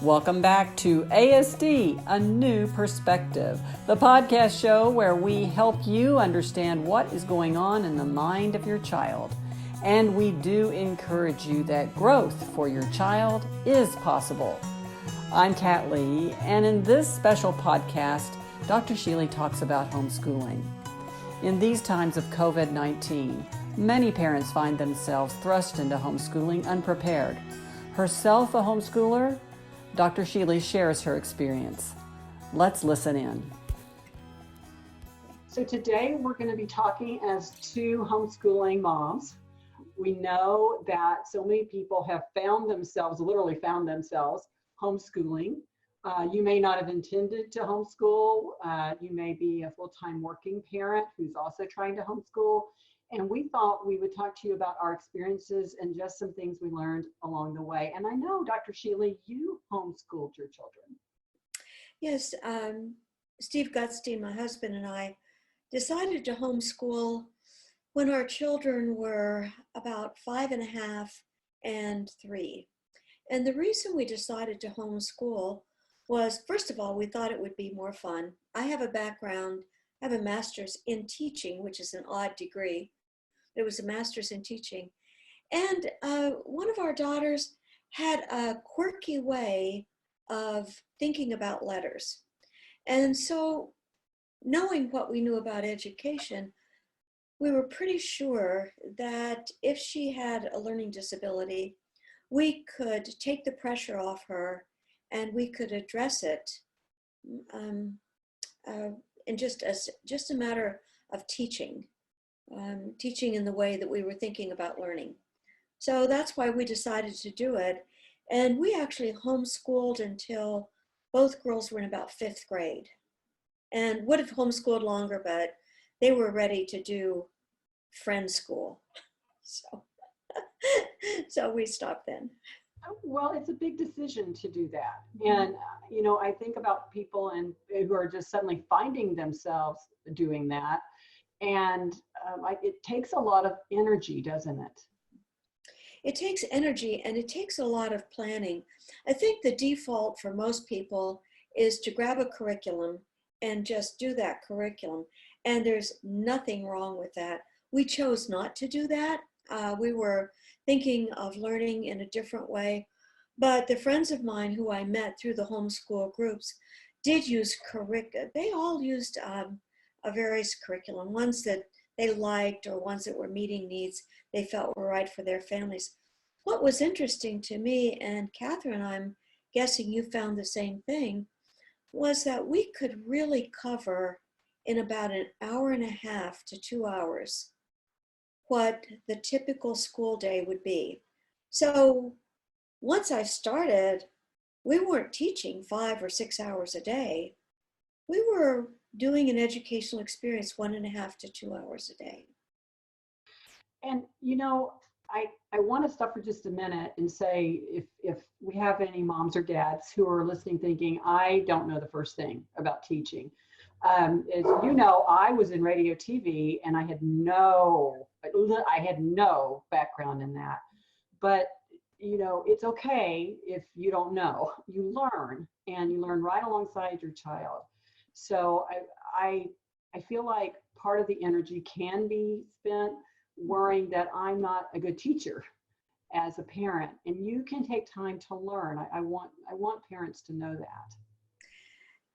Welcome back to ASD, A New Perspective, the podcast show where we help you understand what is going on in the mind of your child. And we do encourage you that growth for your child is possible. I'm Kat Lee, and in this special podcast, Dr. Sheely talks about homeschooling. In these times of COVID-19, many parents find themselves thrust into homeschooling unprepared. Herself a homeschooler, Dr. Sheely shares her experience. Let's listen in. So today we're going to be talking as two homeschooling moms. We know that so many people have literally found themselves homeschooling. You may not have intended to homeschool. You may be a full-time working parent who's also trying to homeschool. And we thought we would talk to you about our experiences and just some things we learned along the way. And I know, Dr. Sheely, you homeschooled your children. Yes, Steve Gutstein, my husband, and I decided to homeschool when our children were about 5.5 and 3. And the reason we decided to homeschool was, first of all, we thought it would be more fun. I have a master's in teaching, which is an odd degree. It was a master's in teaching. And one of our daughters had a quirky way of thinking about letters. And so, knowing what we knew about education, we were pretty sure that if she had a learning disability, we could take the pressure off her and we could address it in just a matter of teaching in the way that we were thinking about learning. So that's why we decided to do it. And we actually homeschooled until both girls were in about 5th grade. And would have homeschooled longer, but they were ready to do friend school. So we stopped then. Well, it's a big decision to do that. And, I think about people who are just suddenly finding themselves doing that. And it takes a lot of energy, doesn't it? It takes energy and it takes a lot of planning. I think the default for most people is to grab a curriculum and just do that curriculum. And there's nothing wrong with that. We chose not to do that. We were thinking of learning in a different way. But the friends of mine who I met through the homeschool groups did use curriculum. They all used a various curriculum, ones that they liked or ones that were meeting needs they felt were right for their families. What was interesting to me, and Catherine, I'm guessing you found the same thing, was that we could really cover in about an hour and a half to 2 hours what the typical school day would be. So once I started, we weren't teaching 5 or 6 hours a day. We were doing an educational experience 1.5 to 2 hours a day. And, I want to stop for just a minute and say, if we have any moms or dads who are listening thinking, I don't know the first thing about teaching. As you know, I was in radio TV and I had no background in that. But, it's okay if you don't know. You learn, and you learn right alongside your child. So I feel like part of the energy can be spent worrying that I'm not a good teacher as a parent, and you can take time to learn. I want parents to know that.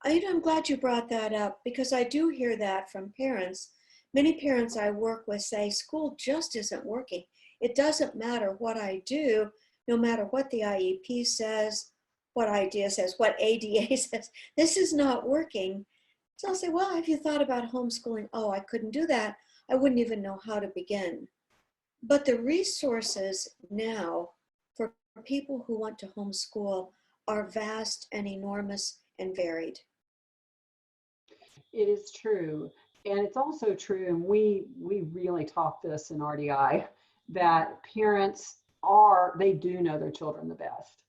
I'm glad you brought that up because I do hear that from parents. Many parents I work with say school just isn't working. It doesn't matter what I do, no matter what the IEP says, what IDEA says, what ADA says, this is not working. So I'll say, well, have you thought about homeschooling? Oh, I couldn't do that. I wouldn't even know how to begin. But the resources now for people who want to homeschool are vast and enormous and varied. It is true. And it's also true, and we really taught this in RDI, that parents they do know their children the best.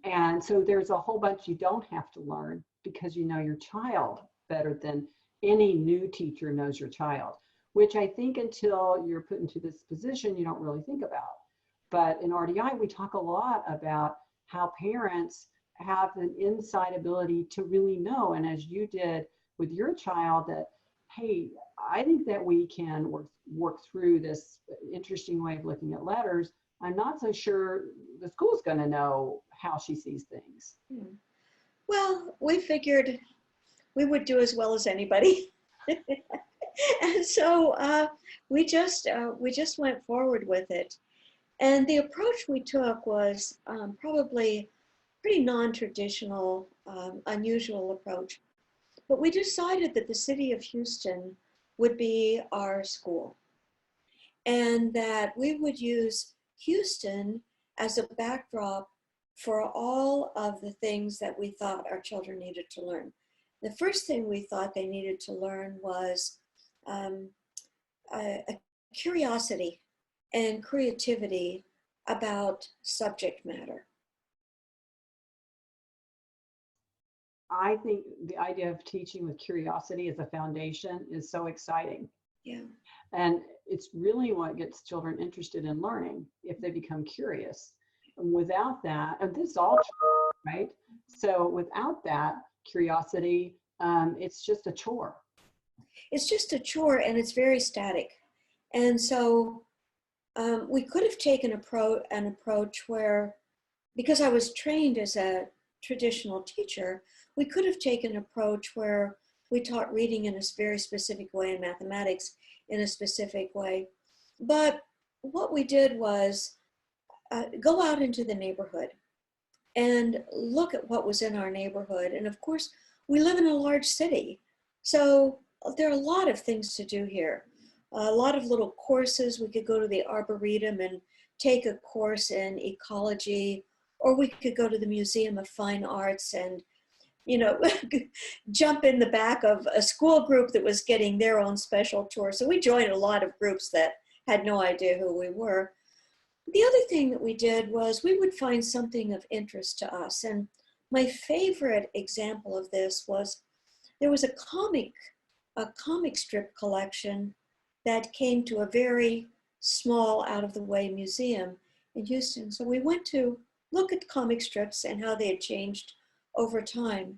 And so there's a whole bunch you don't have to learn because you know your child better than any new teacher knows your child, which I think until you're put into this position, you don't really think about. But in RDI, we talk a lot about how parents have an inside ability to really know, and as you did with your child, that, hey, I think that we can work through this interesting way of looking at letters. I'm not so sure the school's going to know how she sees things. Well, we figured we would do as well as anybody. And so we just went forward with it. And the approach we took was probably pretty non-traditional, unusual approach. But we decided that the city of Houston would be our school, and that we would use Houston as a backdrop for all of the things that we thought our children needed to learn. The first thing we thought they needed to learn was a curiosity and creativity about subject matter. I think the idea of teaching with curiosity as a foundation is so exciting. Yeah. And it's really what gets children interested in learning if they become curious. And without that, and this is all true, right? So without that curiosity, it's just a chore. It's just a chore, and it's very static. And so we could have taken an approach where, because I was trained as a traditional teacher, we could have taken an approach where we taught reading in a very specific way and mathematics in a specific way. But what we did was go out into the neighborhood and look at what was in our neighborhood. And of course, we live in a large city, so there are a lot of things to do here. A lot of little courses. We could go to the Arboretum and take a course in ecology, or we could go to the Museum of Fine Arts and, you know, jump in the back of a school group that was getting their own special tour. So we joined a lot of groups that had no idea who we were. The other thing that we did was we would find something of interest to us. And my favorite example of this was there was a comic strip collection that came to a very small, out-of-the-way museum in Houston. So we went to look at comic strips and how they had changed over time.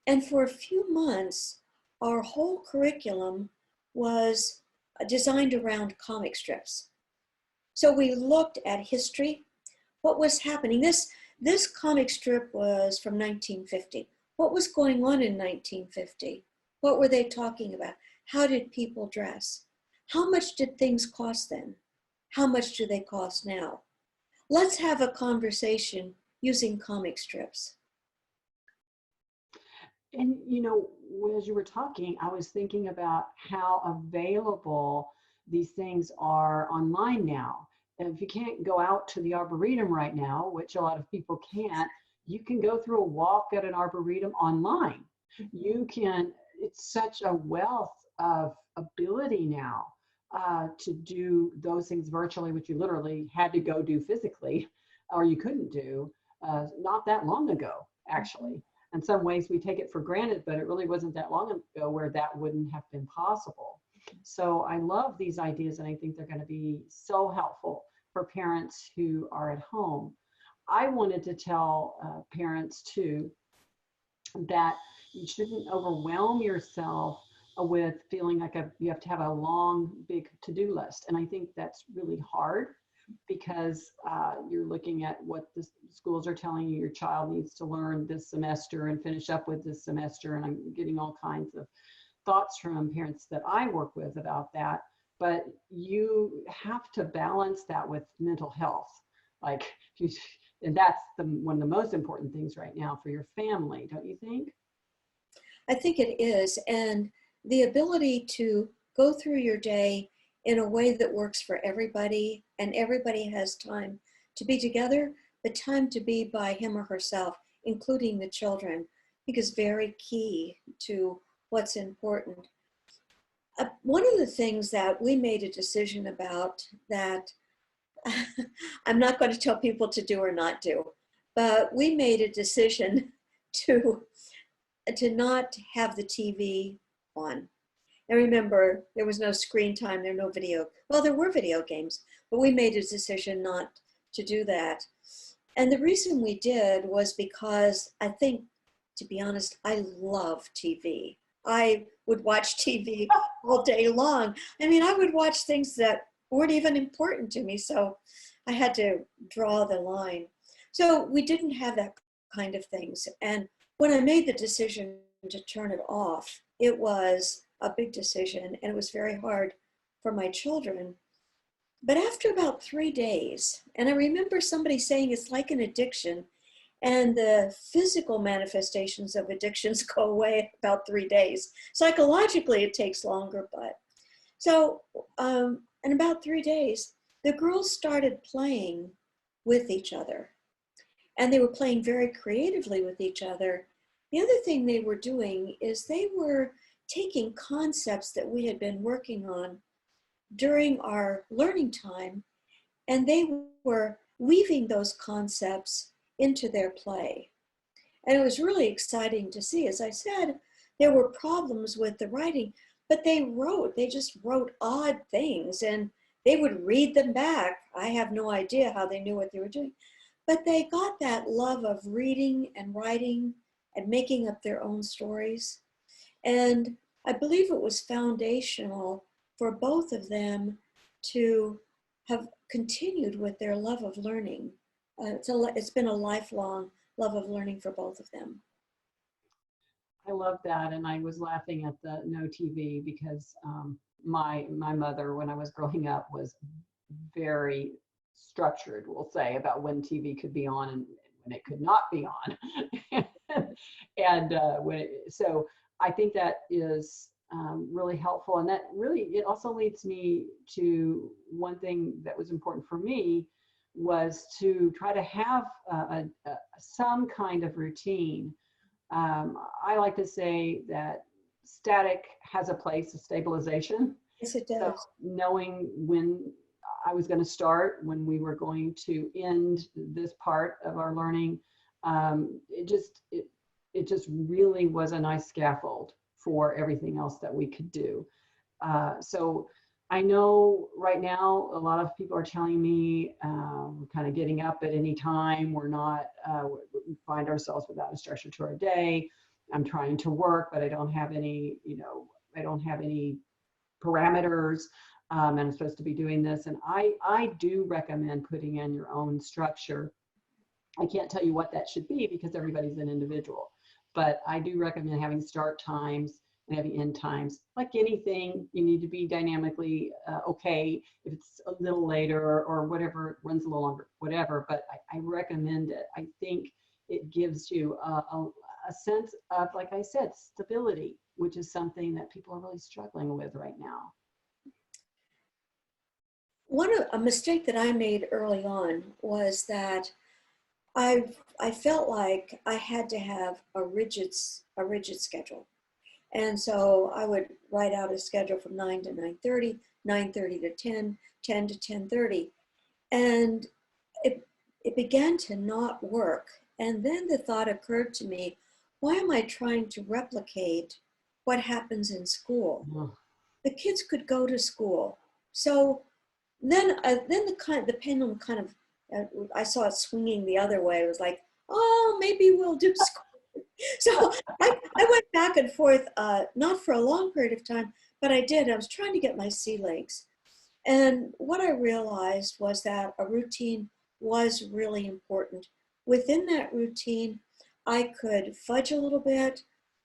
And for a few months, our whole curriculum was designed around comic strips. So we looked at history, what was happening. This comic strip was from 1950. What was going on in 1950? What were they talking about? How did people dress? How much did things cost then? How much do they cost now? Let's have a conversation using comic strips. And, you know, as you were talking, I was thinking about how available these things are online now. And if you can't go out to the Arboretum right now, which a lot of people can't, you can go through a walk at an Arboretum online. You can, it's such a wealth of ability now to do those things virtually, which you literally had to go do physically, or you couldn't do not that long ago, actually. In some ways we take it for granted, but it really wasn't that long ago where that wouldn't have been possible. So I love these ideas, and I think they're going to be so helpful for parents who are at home. I wanted to tell parents too that you shouldn't overwhelm yourself with feeling like you have to have a long, big to-do list. And I think that's really hard because you're looking at what the schools are telling you your child needs to learn this semester and finish up with this semester. And I'm getting all kinds of thoughts from parents that I work with about that. But you have to balance that with mental health. And that's one of the most important things right now for your family, don't you think? I think it is. And the ability to go through your day in a way that works for everybody, and everybody has time to be together, but time to be by him or herself, including the children, I think is very key to what's important. One of the things that we made a decision about that I'm not going to tell people to do or not do, but we made a decision to not have the TV on. And remember, there was no screen time, there were no video. Well, there were video games, but we made a decision not to do that. And the reason we did was because I think, to be honest, I love TV. I would watch TV all day long. I mean, I would watch things that weren't even important to me. So I had to draw the line. So we didn't have that kind of things. And when I made the decision to turn it off, it was a big decision and it was very hard for my children. But after about 3 days, and I remember somebody saying it's like an addiction, and the physical manifestations of addictions go away in about 3 days. Psychologically, it takes longer, but so in about 3 days, the girls started playing with each other, and they were playing very creatively with each other. The other thing they were doing is they were taking concepts that we had been working on during our learning time, and they were weaving those concepts into their play. And it was really exciting to see. As I said, there were problems with the writing, but they just wrote odd things and they would read them back. I have no idea how they knew what they were doing, but they got that love of reading and writing and making up their own stories. And I believe it was foundational for both of them to have continued with their love of learning. It's been a lifelong love of learning for both of them. I love that, and I was laughing at the no TV because my mother, when I was growing up, was very structured, we'll say, about when TV could be on and when it could not be on. So I think that is really helpful, and that really, it also leads me to one thing that was important for me was to try to have some kind of routine. I like to say that static has a place of stabilization. Yes, it So does. knowing when I was going to start, when we were going to end this part of our learning, it just really was a nice scaffold for everything else that we could do. So I know right now a lot of people are telling me we're kind of getting up at any time. We're not, we find ourselves without a structure to our day. I'm trying to work, but I don't have any, I don't have any parameters, and I'm supposed to be doing this. And I do recommend putting in your own structure. I can't tell you what that should be because everybody's an individual, but I do recommend having start times and having end times. Like anything, you need to be dynamically okay if it's a little later or whatever, runs a little longer, whatever, but I recommend it. I think it gives you a sense of, like I said, stability, which is something that people are really struggling with right now. A mistake that I made early on was that I felt like I had to have a rigid schedule. And so I would write out a schedule from 9 to 9:30, 9:30 to 10, 10 to 10:30. And it began to not work. And then the thought occurred to me, why am I trying to replicate what happens in school? The kids could go to school. So then the pendulum kind of, I saw it swinging the other way. It was like, oh, maybe we'll do school. So I went back and forth, not for a long period of time, but I did. I was trying to get my sea legs. And what I realized was that a routine was really important. Within that routine, I could fudge a little bit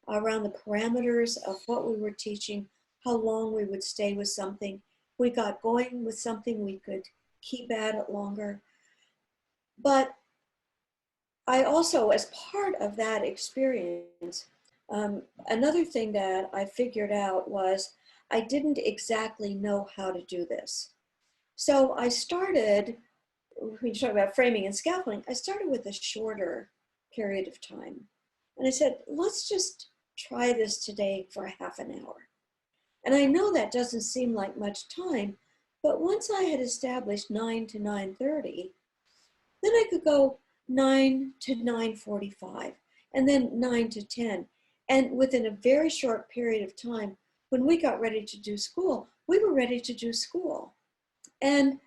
around the parameters of what we were teaching, how long we would stay with something. If we got going with something, we could keep at it longer. But I also, as part of that experience, another thing that I figured out was I didn't exactly know how to do this. So I started, when you talk about framing and scaffolding, I started with a shorter period of time. And I said, let's just try this today for a half an hour. And I know that doesn't seem like much time, but once I had established 9 to 9:30, then I could go 9 to 9:45, and then 9 to 10. And within a very short period of time, when we got ready to do school, we were ready to do school. And,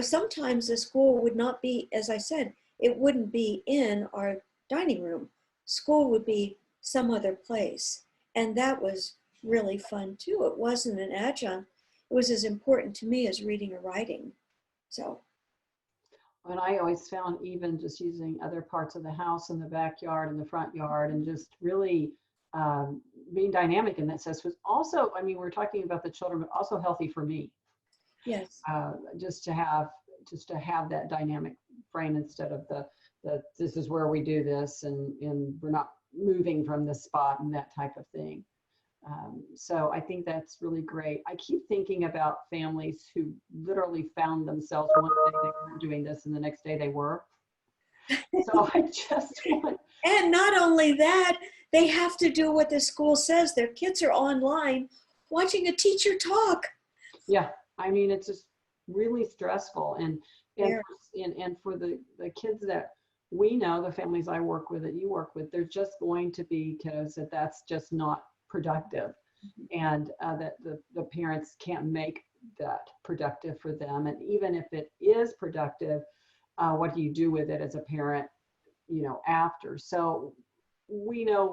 sometimes the school would not be, as I said, it wouldn't be in our dining room. School would be some other place. And that was really fun too. It wasn't an adjunct. It was as important to me as reading or writing. So, And I always found even just using other parts of the house in the backyard and the front yard and just really being dynamic in that sense was also, I mean, we're talking about the children, but also healthy for me. yes. Just to have that dynamic frame instead of the this is where we do this and we're not moving from this spot and that type of thing. So I think that's really great. I keep thinking about families who literally found themselves one day they weren't doing this and the next day they were. So I just want. And not only that, they have to do what the school says. Their kids are online watching a teacher talk. Yeah, I mean, it's just really stressful. And Yeah. for the kids that we know, the families I work with, that you work with, they're just going to be kiddos that's just not productive. And that the parents can't make that productive for them. And even if it is productive, what do you do with it as a parent, after? So we know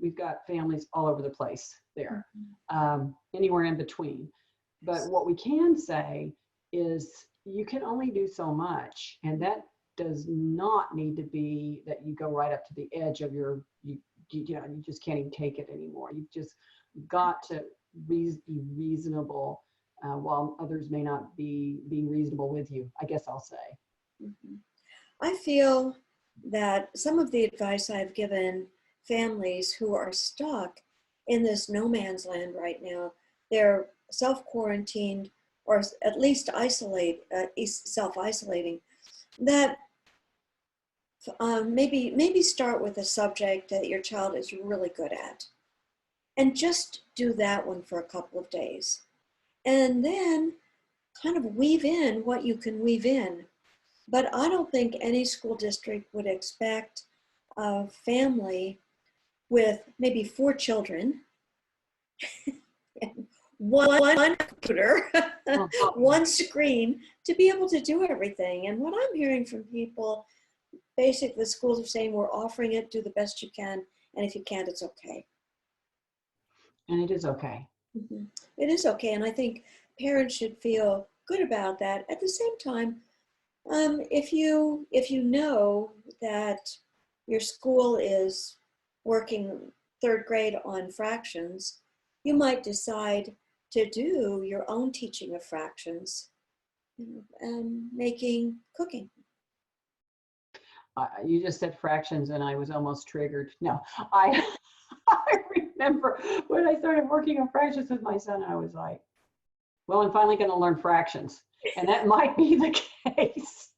we've got families all over the place there, anywhere in between. But what we can say is you can only do so much, and that does not need to be that you go right up to the edge of you just can't even take it anymore. You've just got to be reasonable, while others may not be being reasonable with you, I guess I'll say. Mm-hmm. I feel that some of the advice I've given families who are stuck in this no man's land right now, they're self-quarantined or at least self-isolating, that maybe start with a subject that your child is really good at and just do that one for a couple of days. And then kind of weave in what you can weave in. But I don't think any school district would expect a family with maybe 4 children, and one computer, one screen, to be able to do everything. And what I'm hearing from people, basically the schools are saying, we're offering it, do the best you can, and if you can't, it's okay. And it is okay. Mm-hmm. It is okay, and I think parents should feel good about that. At the same time, if you know that your school is working 3rd grade on fractions, you might decide to do your own teaching of fractions, and cooking. You just said fractions and I was almost triggered. No, I remember when I started working on fractions with my son, I was like, well, I'm finally going to learn fractions. And that might be the case.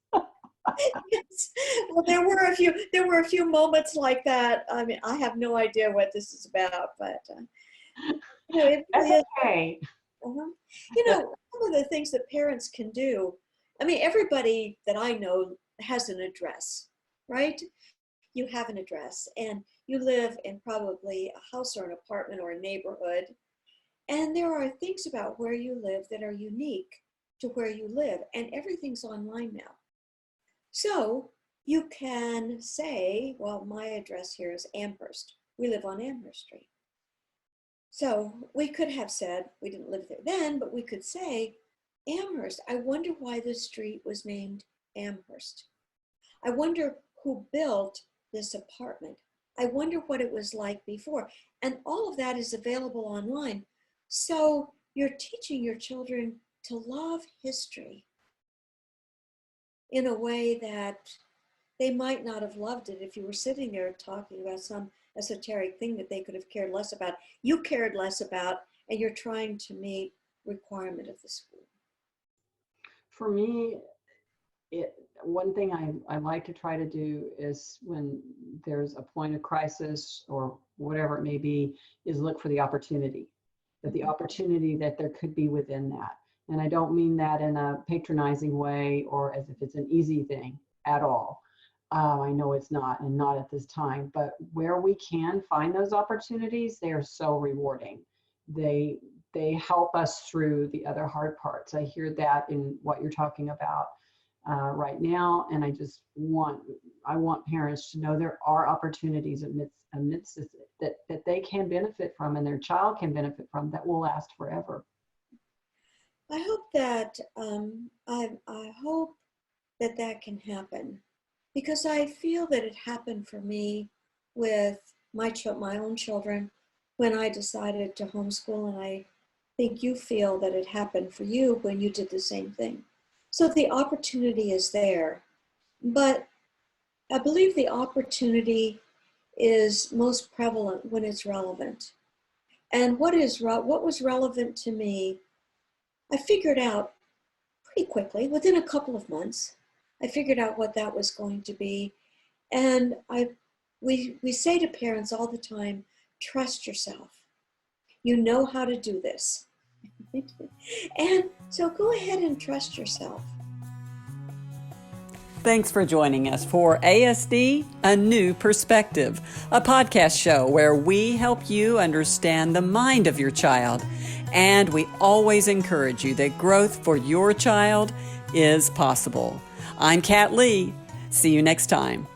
Yes. Well, there were a few moments like that. I mean, I have no idea what this is about, but it That's really is. okay. Some of the things that parents can do. I mean, everybody that I know has an address, right? You have an address, and you live in probably a house or an apartment or a neighborhood, and there are things about where you live that are unique to where you live, and everything's online now. So you can say, well, my address here is Amherst. We live on Amherst Street. So we could have said, we didn't live there then, but we could say, Amherst, I wonder why this street was named Amherst. I wonder who built this apartment. I wonder what it was like before. And all of that is available online. So you're teaching your children to love history in a way that they might not have loved it if you were sitting there talking about some esoteric thing that they could have cared less about. You cared less about, and you're trying to meet requirement of the school. For me, one thing I like to try to do is when there's a point of crisis or whatever it may be, is look for the opportunity, that the opportunity that there could be within that. And I don't mean that in a patronizing way or as if it's an easy thing at all. I know it's not, and not at this time, but where we can find those opportunities, they are so rewarding. They help us through the other hard parts. I hear that in what you're talking about. right now, and I want parents to know there are opportunities amidst this that they can benefit from and their child can benefit from that will last forever. I hope that I hope that that can happen, because I feel that it happened for me with my own children when I decided to homeschool, and I think you feel that it happened for you when you did the same thing. So the opportunity is there, but I believe the opportunity is most prevalent when it's relevant. And what was relevant to me, I figured out pretty quickly, within a couple of months. I figured out what that was going to be. And we say to parents all the time, trust yourself. You know how to do this. And so go ahead and trust yourself. Thanks for joining us for ASD, A New Perspective, a podcast show where we help you understand the mind of your child. And we always encourage you that growth for your child is possible. I'm Kat Lee. See you next time.